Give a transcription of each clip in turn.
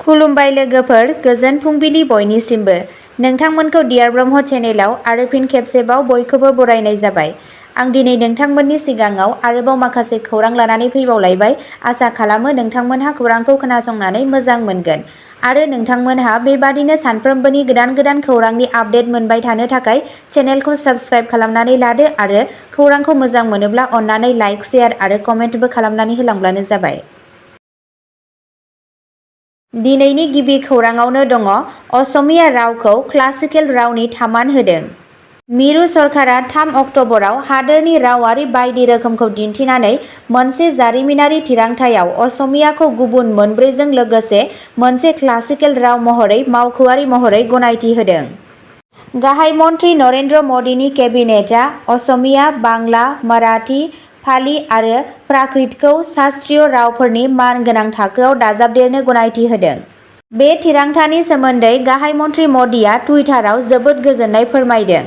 खुलुमबाय लोगोफोर, गोजोन फुंबिलि बयनिसिमबो। नोंथांमोनखौ डियार ब्रह्म चेनेलाव आरो फिन खेबसेबाव बयखौबो बरायनाय जाबाय। आं दिनै नोंथांमोननि सिगाङाव आरोबाव माखासे खौरां लानानै फैबावलायबाय। आसा खालामो नोंथांमोनहा खौरांखौ खोनासंनानै मोजां मोनगोन आरो नोंथांमोनहा बेबादिनो सानफ्रोमबोनि गोदान खौरांनि आपडेट मोनबाय थानो थाखाय चेनेलखौ साबस्क्राइब खालामनानै लादो आरो खौरांखौ मोजां मोनोब्ला अन्नानै लाइक, शेयार आरो कमेन्टबो खालामनानै होलांब्लानो जाबाय। दिनैनि गिबि खौराङावनो दङ असमिया रावखौ क्लासिकेल रावनि थामान होदों। मिरु सरकारा 3 अक्ट'बराव हादोरनि रावारि बायदि रोखोमखौ दिन्थिनानै मोनसे जारिमिनारि थिरांथायाव असमियाखौ गुबुन मोनब्रैजों लोगोसे मोनसे क्लासिकेल राव महरै मावख'आरि महरै गनायथि होदों। गाहाय मन्थ्रि नरेन्द्र मदिनि केबिनेटआ असमिया, बांला, माराठी, पाली आरो प्राकृतखौ शास्त्रीय रावफोरनि मानगोनां थाखोआव दाजाबदेरनो गनायथि होदों। बे थिरांथानि सोमोन्दै गाहाय मन्थ्रि मदिआ टुइटाराव जोबोद गोजोननाय फोरमायदों।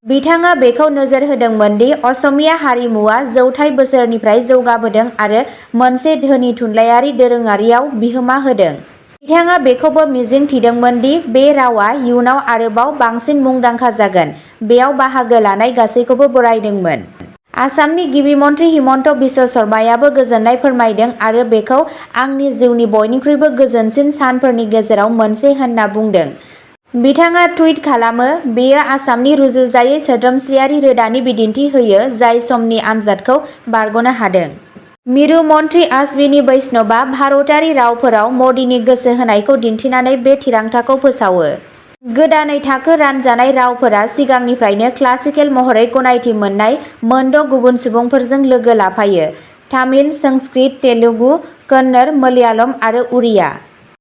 बिथाङा बेखौ नोजोर होदोंमोन दि असमिया हारिमुआ जौथाय बोसोरनिफ्राय जौगाबोदों आरो मोनसे धोनि थुनलाइयारि दोरोङारियाव बिहोमा होदों। बिथाङा बेखौबो मिजिं थिदोंमोन दि बे रावा इयुनाव आरोबाव बांसिन मुंदांखा जागोन। बेयाव बाहागो लानाय गासैखौबो बरायदोंमोन। आसामनि गिबि मन्थ्रि हिमन्त बिश्व शर्मायाबो गोजोननाय फोरमायदों आरो बेखौ आंनि जिउनि बयनिख्रुइबो गोजोनसिन सानफोरनि गेजेराव मोनसे होनना बुंदों। बिथाङा टुइट खालामो, बेयो आसामनि रुजुजायै सोद्रोमस्रियारि रोदानि बिदिन्थि होयो जाय समनि आनजादखौ बारग'नो हादों। मिरु मन्थ्रि अश्विनी वैष्णवआ भारतारि रावफोराव मदिनि गोसो होनायखौ दिन्थिनानै बे थिरांथाखौ फोसावो। गोदानै थाखो रानजानाय रावफोरा सिगांनिफ्रायनो क्लासिकेल महरै गनायथि मोननाय मोनद' गुबुन सुबुंफोरजों लोगो लाफायो। तामिल, संस्कृत, तेलुगु, कन्नड़, मलयालम आरो उड़िया।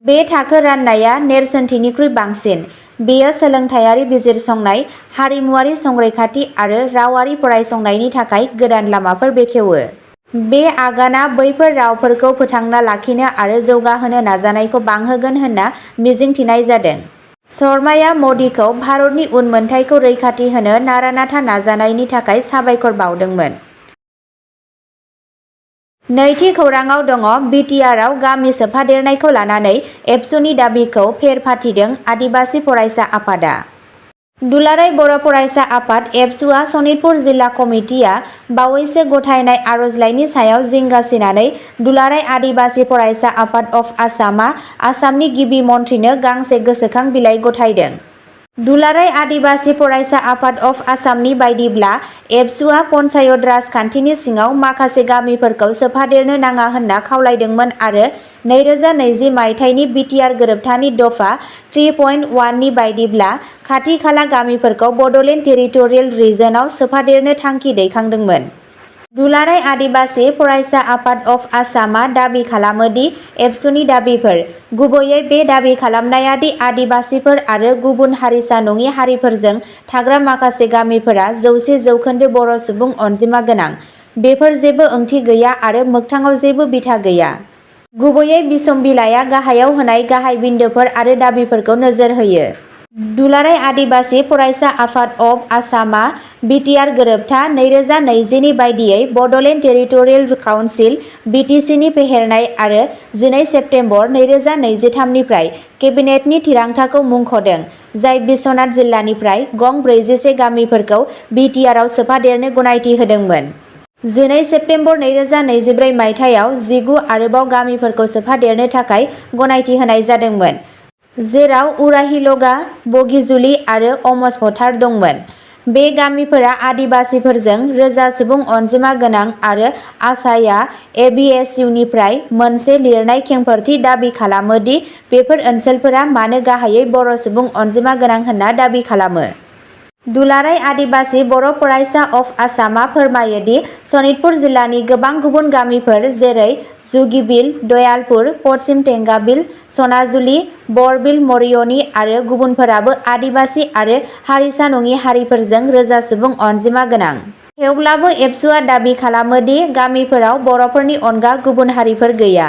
बे थाखो राननाया नेरसोनथिनिख्रुइ बांसिन। बेयो सोलोंथायारि बिजिरसंनाय, हारिमुआरि संरैखाथि आरो रावारि फरायसंनायनि थाखाय गोदान लामाफोर बेखेवो। बे आगानआ बैफोर रावफोरखौ फोथांना लाखिनो आरो जौगाहोनो नाजानायखौ बांहोगोन होनना मिजिंथिनाय जादों। शर्माया मदिखौ भारतनि उनमोनथाइखौ रैखाथि होनो नारा-नाथा नाजानायनि थाखाय साबायखर बावदोंमोन। नैथि खौराङाव दङ बिटिआरआव गामि सोफादेरनायखौ लानानै एबसुनि दाबिखौ फेर फाथिदों आदिबासि फरायसा आफादआ। दुलाराय बर' फरायसा आफाद एबसुआ सनितपुर जिल्ला कमिटिया बावैसो गथायनाय आर'जलाइनि सायाव जिंगासिनानै दुलाराय आदिबासि फरायसा आफाद अफ आसामआ आसामनि गिबि मन्थ्रिनो गांसे गोसोखां बिलाइ गथायदों। दुलाराय आदिबासि फरायसा आफाद अफ आसामनि बायदिब्ला एबसुआ पन्चायत राज खान्थिनि सिङाव माखासे गामिफोरखौ सोफादेरनो नाङा होनना खावलायदोंमोन आरो 2020 मायथाइनि बिटिआर गोरोबथानि दफा 3.1 नि बायदिब्ला खाथि-खाला गामिफोरखौ बड'लेण्ड टेरिटरियेल रिजनआव सोफादेरनो थांखि दैखांदोंमोन। दुलाराय आदिबासि फरायसा आफाद अफ आसामआ दाबि खालामो दि एबसुनि दाबिफोर, गुबैयै बे दाबि खालामनाया दि आदिबासिफोर आरो गुबुन हारिसा नङि हारिफोरजों थाग्रा माखासे गामिफोरा 100% बर' सुबुं अनजिमा गोनां, बेफोर जेबो ओंथि गैया आरो मोगथाङाव जेबो बिथा गैया। गुबैयै बिसम्बिलाइआ गाहायाव होनाय गाहाय बिन्दोफोर आरो दाबिफोरखौ नोजोर होयो। दुलाराय आदिबासि फरायसा आफाद अफ आसामआ बिटिआर गोरोबथा 2020 नि बायदियै बड'लेण्ड टेरिटरियेल काउन्सिल (बिटिसि) नि फेहेरनाय आरो 12 सेप्तेम्बर 2023 निफ्राय केबिनेटनि थिरांथाखौ मुंख'दों, जाय बिश्वनाथ जिल्लानिफ्राय गं 41 गामिफोरखौ बिटिआरआव सोफादेरनो गनायथि होदोंमोन। 12 सेप्तेम्बर 2024 मायथाइयाव 19 आरोबाव गामिफोरखौ सोफादेरनो थाखाय गनायथि होनाय जादोंमोन, जेराव उराहिलगा, बगिजुली आरो अमसफटार दंमोन। बे गामिफोरा आदिबासिफोरजों रोजा सुबुं अनजिमा गोनां आरो आसाया एबिएसइउनिफ्राय मोनसे लिरनाय खेंफोरथि दाबि खालामो दि बेफोर ओनसोलफोरा मानो गाहायै बर' सुबुं अनजिमा गोनां होनना दाबि खालामो। दुलाराय आदिबासि बर' फरायसा अफ आसामआ फोरमायो दि सनितपुर जिल्लानि गोबां गुबुन गामिफोर जेरै जुगिबिल, दयालपुर, पश्चिम टेंगाबिल, सनाजुली, बरबिल, मरियनी आरो गुबुनफोराबो आदिबासि आरो हारिसा नङि हारिफोरजों रोजा सुबुं अनजिमा गोनां। थेवब्लाबो एबसुआ दाबि खालामो दि गामिफोराव बर'फोरनि अनगा गुबुन हारिफोर गैया।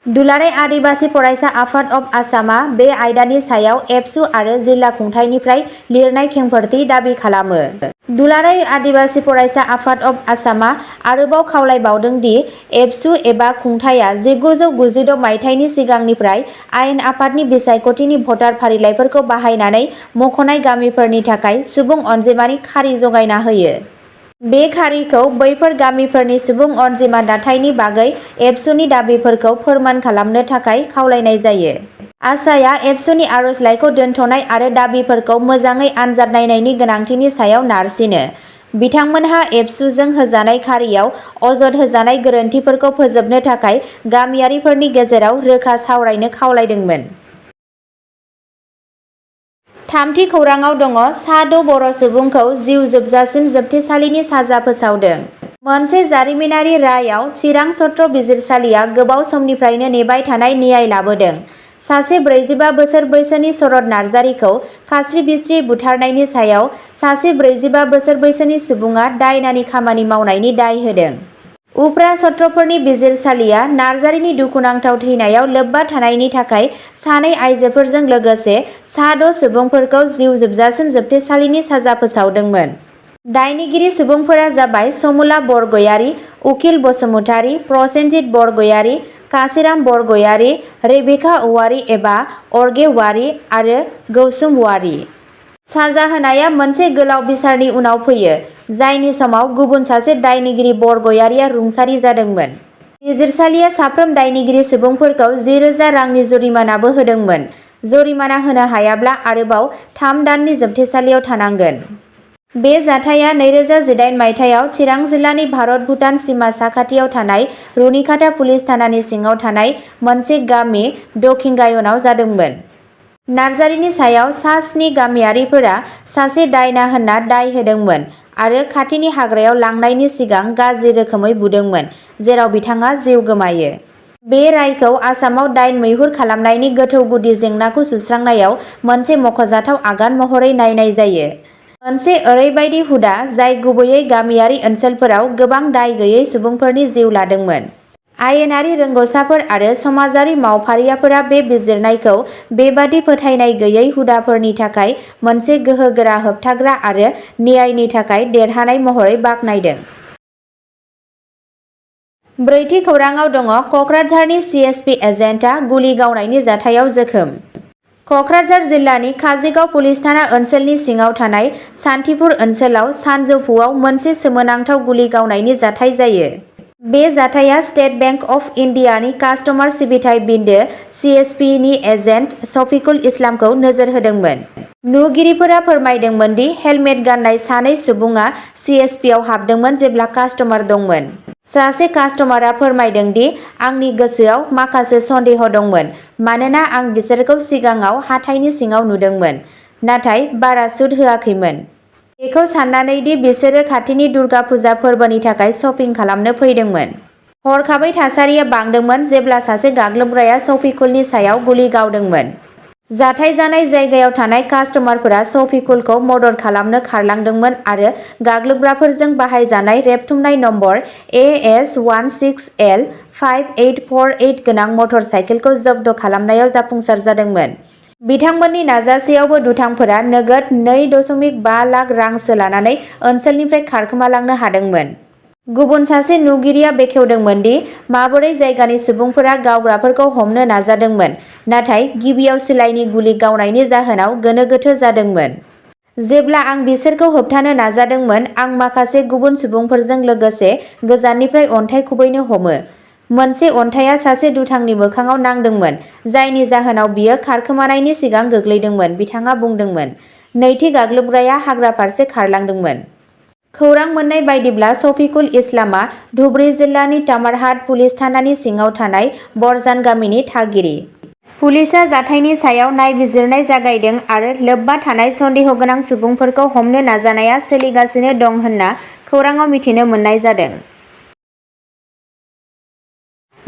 दुलाराय आदिबासी फरायसा आफाद अफ आसामआ बे आयदानि सायाव एबसु आरो जिल्ला खुंथायनिफ्राय लिरनाय खेंफोरथि दाबि खालामो। दुलाराय आदिबासी फरायसा आफाद अफ आसामआ आरोबाव खावलायबावदों दि एबसु एबा खुंथायआ 1996 मायथाइनि सिगांनिफ्राय आयेन आफादनि बिसायख'थिनि भटार फारिलाइफोरखौ बाहायनानै मख'नाय गामिफोरनि थाखाय सुबुं अनजिमानि खारि जगायना होयो। बे खारिखौ बैफोर गामिफोरनि सुबुं अनजिमा दाथायनि बागै एबसुनि दाबिफोरखौ फोरमान खालामनो थाखाय खावलायनाय जायो। आसाया एबसुनि आर'जलाइखौ दोनथ'नाय आरो दाबिफोरखौ मोजाङै आनजाद नायनायनि गोनांथिनि सायाव नारसिनो। बिथांमोनहा एबसुजों होजानाय खारियाव अजद होजानाय गोरोन्थिफोरखौ फोजोबनो थाखाय गामियारिफोरनि गेजेराव रोखा सावरायनो खावलायदोंमोन। थामथि खौराङाव दङ सा 6 बर' सुबुंखौ जिउ जोबजासिम जोबथेसालिनि साजा फोसावदों। मोनसे जारिमिनारि रायआव चिरां सत्र बिजिरसालिया गोबाव समनिफ्रायनो नेबाय थानाय न्याय लाबोदों। सासे 45 बोसोर बैसोनि शरद नार्जारिखौ खास्रि-बिस्रि बुथारनायनि सायाव सासे 45 बोसोर बैसोनि सुबुङा दायनानि खामानि मावनायनि दाय होदों। उफ्रा सत्रफोरनि बिजिरसालिया नार्जारिनि दुखुनांथाव थैनायाव लोब्बा थानायनि थाखाय सानै आइजोफोरजों लोगोसे सा 6 सुबुंफोरखौ जिउ जोबजासिम जोबथेसालिनि साजा फोसावदोंमोन। दायनिगिरि सुबुंफोरा जाबाय समुला बरगयारी, उकिल बसुमतारी, प्रसेनजित बरगयारी, काशिराम बरगयारी, रेबेका औवारी एबा अर्गे औवारी आरो गौसुम औवारी। साजा होनाया मोनसे गोलाव बिसारनि उनाव फैयो, जायनि समाव गुबुन सासे दायनिगिरि बरगयारीआ रुंसारि जादोंमोन। बिजिरसालिया साफ्रोम दायनिगिरि सुबुंफोरखौ 10,000 रांनि जुरिमानाबो होदोंमोन। जुरिमाना होनो हायाब्ला आरोबाव 3 दाननि जोबथेसालियाव थानांगोन। बे जाथाया 2018 मायथाइयाव चिरां जिल्लानि भारत-भुटान सिमा साखाथियाव थानाय रुनिखाता पुलिस थानानि सिङाव थानाय मोनसे गामि दखिंगायनआव जादोंमोन। नार्जारिनि सायाव सा 7 गामियारिफोरा सासे दायना होनना दाय होदोंमोन आरो खाथिनि हाग्रायाव लांनायनि सिगां गाज्रि रोखोमै बुदोंमोन, जेराव बिथाङा जिउ गोमायो। बे रायखौ आसामाव दाइन मैहुर खालामनायनि गोथौ गुदि जेंनाखौ सुस्रांनायाव मोनसे मख'जाथाव आगान महरै नायनाय जायो। मोनसे ओरैबायदि हुदा जाय गुबैयै गामियारि ओनसोलफोराव गोबां दाय गैयै सुबुंफोरनि जिउ लादोंमोन। आयेनारि रोंग'साफोर आरो समाजारि मावफारियाफोरा बे बिजिरनायखौ बेबादि फोथायनाय गैयै हुदाफोरनि थाखाय मोनसे गोहोगोरा होबथाग्रा आरो न्यायनि थाखाय देरहानाय महरै बाख्नायदों। ब्रैथि खौराङाव दङ कक्राझारनि सिएसपि एजेन्टआ गुलि गावनायनि जाथायाव जोखोम। कक्राझार जिल्लानि काजिगाव पुलिस थाना ओनसोलनि सिङाव थानाय सान्थिपुर ओनसोलाव सानजौफुआव मोनसे सोमोनांथाव गुलि गावनायनि जाथाय जायो। बे जाथाया स्टेट बेंक अफ इन्डियानि कास्टमार सिबिथाइ बिन्दो सिएसपिनि एजेन्ट शफिकुल इस्लामखौ नोजोर होदोंमोन। नुगिरिफोरा फोरमायदोंमोन दि हेलमेट गाननाय सानै सुबुङा सिएसपिआव हाबदोंमोन जेब्ला कास्टमार दंमोन। सासे कास्टमारआ फोरमायदों दि आंनि गोसोआव माखासे सन्देह दंमोन मानोना आं बिसोरखौ सिगाङाव हाथाइनि सिङाव नुदोंमोन, नाथाय बारा सुद होआखैमोन। बेखौ साननानै दि बिसोरो खाथिनि दुर्गा फुजा फोरबोनि थाखाय शपिं खालामनो फैदोंमोन। हरखाबै थासारिया बांदोंमोन जेब्ला सासे गाग्लोबग्राया शफिकुलनि सायाव गुलि गावदोंमोन। जाथाय जानाय जायगायाव थानाय कास्टमारफोरा शफिकुलखौ मदद खालामनो खारलांदोंमोन आरो गाग्लोबग्राफोरजों बाहायजानाय रेबथुमनाय नम्बर AS16L5848 गोनां मटर साइकेलखौ जब्द खालामनायाव जाफुंसार जादोंमोन। बिथांमोननि नाजासेयावबो दुथांफोरा नोगोद 2.5 लाख रां सोलानानै ओनसोलनिफ्राय खारखोमालांनो हादोंमोन। गुबुन सासे नुगिरिया बेखेवदोंमोन दि माबोरै जायगानि सुबुंफोरा गावग्राफोरखौ हमनो नाजादोंमोन, नाथाय गिबियाव सिलाइनि गुलि गावनायनि जाहोनाव गोनो गोथो जादोंमोन। जेब्ला आं बिसोरखौ होबथानो नाजादोंमोन, आं माखासे गुबुन सुबुंफोरजों लोगोसे गोजाननिफ्राय अन्थाइ खुबैनो हमो। मोनसे अन्थाइआ सासे दुथांनि मोखांआव नांदोंमोन, जायनि जाहोनाव बियो खारखोमानायनि सिगां गोग्लैदोंमोन, बिथाङा बुंदोंमोन। नैथि गाग्लोबग्राया हाग्रा फारसे खारलांदोंमोन। खौरां मोन्नाय बायदिब्ला शफिकुल इस्लामआ धुबरी जिल्लानि तामारहाट पुलिस थानानि सिङाव थानाय बरजान गामिनि थागिरि। पुलिसआ जाथायनि सायाव नायबिजिरनाय जागायदों आरो लोब्बा थानाय सन्देह गोनां सुबुंफोरखौ हमनो नाजानाया सोलिगासिनो दं होनना खौरांआव मिथिनो मोननाय जादों।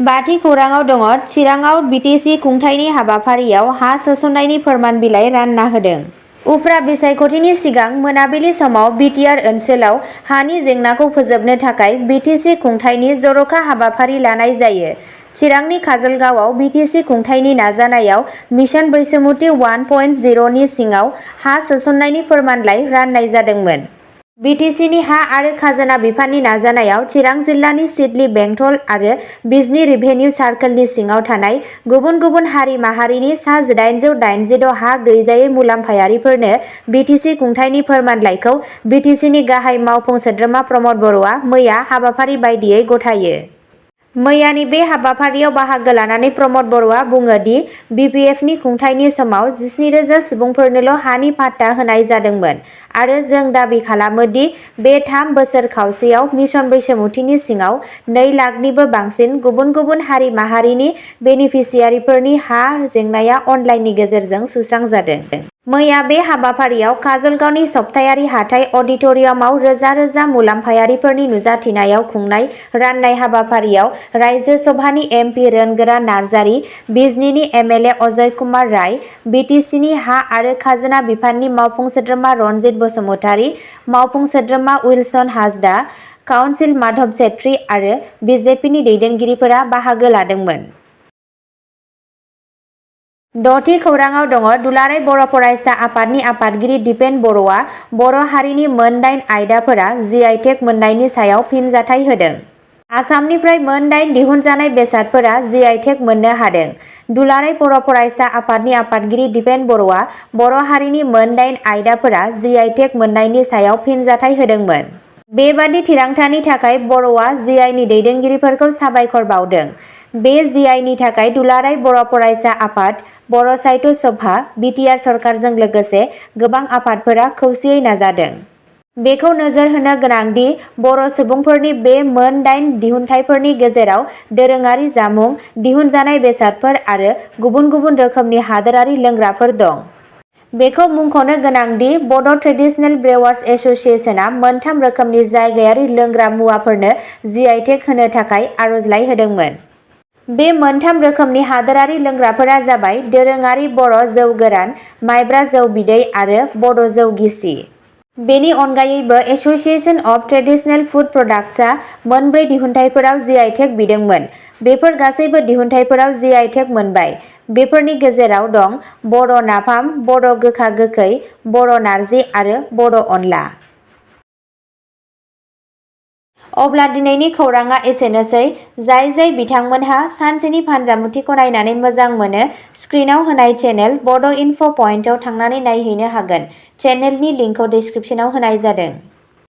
बाथि खौराङाव दङ चिराङाव बिटिसि खुंथायनि हाबाफारियाव हा सोसननायनि फोरमान बिलाइ रानना होदों। उफ्रा बिसायख'थिनि सिगां मोनाबिलि समाव बिटिआर ओनसोलाव हानि जेंनाखौ फोजोबनो थाखाय बिटिसि खुंथायनि जर'खा हाबाफारि लानाय जायो। चिरांनि काजलगावआव BTC खुंथायनि नाजानायाव मिशन बैसोमुथि 1.0 नि सिङाव हा सोसननायनि फोरमानलाइ राननाय जादोंमोन। BTCनि हा आरो खाजोना बिफाननि नाजानायाव चिरां जिल्लानि सिडली बेंटल आरो बिजनी रिभेन्यू सार्कलनि सिङाव थानाय गुबुन गुबुन हारि माहारिनि सा 1886 हा गैजायै मुलाम्फायारिफोरनो BTC खुंथायनि फोरमानलाइखौ BTCनि गाहाय मावफुं सोद्रोमा प्रमद बर'आ मैया हाबाफारि बायदियै गथायो। मैयानि बे हाबाफारियाव बाहागो लानानै प्रमद बर'आ बुङो दि BPFनि खुंथायनि समाव 17,000 सुबुंफोरनोल' हानि पाट्टा होनाय जादोंमोन आरो जों दाबि खालामो दि बे 3 बोसोर खावसेयाव मिशन बैसोमुथिनि सिङाव 2 लाखनिबो बांसिन गुबुन गुबुन हारि माहारिनि बेनिफिसियारिफोरनि हा जेंनाया अनलाइननि गेजेरजों सुस्रांजादों। मैया बे हाबाफारियाव काजलगावनि सप्तायारि हाथाइ अडिट'रियामाव रोजा रोजा मुलाम्फायारिफोरनि नुजाथिनायाव खुंनाय राननाय हाबाफारियाव रायजो सभानि MP रोनगोरा नार्जारि, बिजनीनि MLA अजय कुमार राय, BTCनि हा आरो खाजोना बिफाननि मावफुं सोद्रोमा रनजित बसुमतारी, मावफुं सोद्रोमा उइलसन हाजदा, काउन्सिल माधव छेत्री आरो BJPनि दैदेनगिरिफोरा बाहागो लादोंमोन। 6थि खौराङाव दङ दुलाराय बर' फरायसा आफादनि आफादगिरि दिपेन बर'आ बर' हारिनि मोन 8 आयदाफोरा GI/टेग मोननायनि सायाव फिनजाथाइ होदों। आसामनिफ्राय मोन 8 दिहुनजानाय बेसादफोरा GI/टेग मोननो हादों। दुलाराय बर' फरायसा आफादनि आफादगिरि दिपेन बर'आ बर' हारिनि मोन 8 आयदाफोरा GI/टेग मोननायनि सायाव फिनजाथाइ होदोंमोन। बेबादि थिरांथानि थाखाय बर'आ GIनि दैदेनगिरिफोरखौ साबायखर बावदों। बे GIनि थाखाय दुलाराय बर' फरायसा आफाद, बर' साहित्य सभा, BTR सरकारजों लोगोसे गोबां आफादफोरा खौसेयै नाजादों। बेखौ नोजोर होनो गोनांदि बर' सुबुंफोरनि बे मोन 8 दिहुनथायफोरनि गेजेराव दोरोङारि जामुं, दिहुनजानाय बेसादफोर आरो गुबुन गुबुन रोखोमनि हादोरारि लोंग्राफोर दं। बेखौ मुंख'नो गोनांदि बड' ट्रेडिशनेल ब्रेवार्स एस'सिएशनआ मोनथाम रोखोमनि जायगायारि लोंग्रा मुवाफोरनो GI/टेग होनो थाखाय आर'जलाइ होदोंमोन। बे मोनथाम रोखोमनि हादोरारि लोंग्राफोरा जाबाय दोरोङारि बर' जौ गोरान, माइब्रा जौ बिदै आरो बड' जौ गिसि। बेनि अनगायैबो एस'सिएशन अफ ट्रेडिशनेल फुड प्रडाक्ट्सआ मोनब्रै दिहुनथायफोराव GI/टेग बिदोंमोन। बेफोर गासैबो दिहुनथायफोराव GI/टेग मोनबाय। बेफोरनि गेजेराव दं बड' नाफाम, बड' गोखा गोखै, बर' नारजि आरो बड' अनला। अब्ला दिनैनि खौराङा एसेनोसै। जाय बिथांमोनहा सानसेनि फानजामुथिखौ नायनानै मोजां मोनो, स्क्रिनाव होनाय चेनेल बड' इनफ' पइन्टआव थांनानै नायहैनो हागोन। चेनेलनि लिंकखौ डिस्क्रिप्शनाव होनाय जादों।